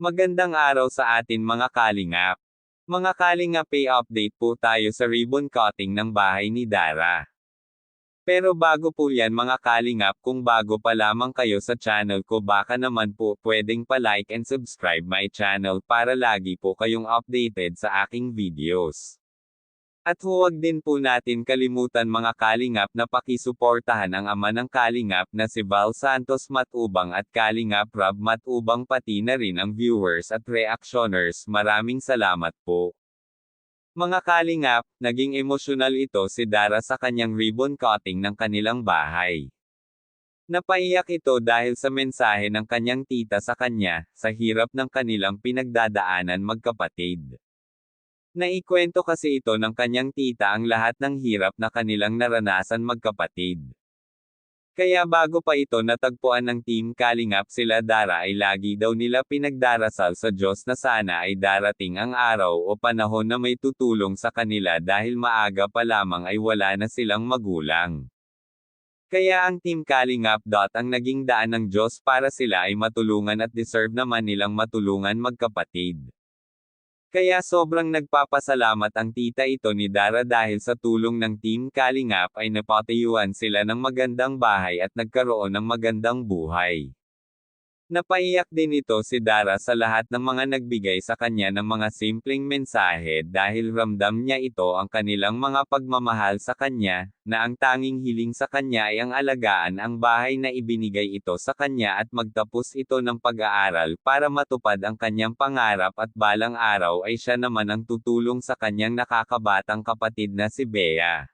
Magandang araw sa atin mga kalingap. Mga kalingap, update po tayo sa ribbon cutting ng bahay ni Dara. Pero bago po yan mga kalingap, kung bago pa lamang kayo sa channel ko, baka naman po pwedeng pa-like and subscribe my channel para lagi po kayong updated sa aking videos. At huwag din po natin kalimutan mga kalingap na pakisuportahan ang ama ng kalingap na si Val Santos Matubang at Kalingap Rob Matubang, pati na rin ang viewers at reactioners. Maraming salamat po. Mga kalingap, naging emosyonal ito si Dara sa kanyang ribbon cutting ng kanilang bahay. Napaiyak ito dahil sa mensahe ng kanyang tita sa kanya, sa hirap ng kanilang pinagdadaanan magkapatid. Naikwento kasi ito ng kanyang tita ang lahat ng hirap na kanilang naranasan magkapatid. Kaya bago pa ito natagpuan ng Team Kalingap sila Dara, ay lagi daw nila pinagdarasal sa Diyos na sana ay darating ang araw o panahon na may tutulong sa kanila dahil maaga pa lamang ay wala na silang magulang. Kaya ang Team Kalingap. Ang naging daan ng Diyos para sila ay matulungan at deserve naman nilang matulungan magkapatid. Kaya sobrang nagpapasalamat ang tita ito ni Dara dahil sa tulong ng Team Kalingap ay napatayuan sila ng magandang bahay at nagkaroon ng magandang buhay. Napaiyak din ito si Dara sa lahat ng mga nagbigay sa kanya ng mga simpleng mensahe dahil ramdam niya ito ang kanilang mga pagmamahal sa kanya, na ang tanging hiling sa kanya ay ang alagaan ang bahay na ibinigay ito sa kanya at magtapos ito ng pag-aaral para matupad ang kanyang pangarap at balang araw ay siya naman ang tutulong sa kanyang nakakabatang kapatid na si Bea.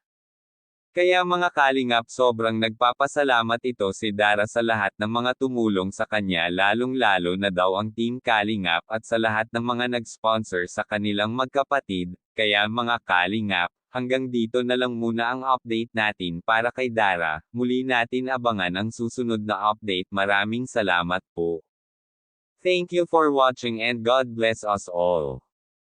Kaya mga kalingap, sobrang nagpapasalamat ito si Dara sa lahat ng mga tumulong sa kanya, lalong-lalo na daw ang Team Kalingap at sa lahat ng mga nag-sponsor sa kanilang magkapatid. Kaya mga kalingap, hanggang dito na lang muna ang update natin para kay Dara. Muli natin abangan ang susunod na update. Maraming salamat po. Thank you for watching and God bless us all.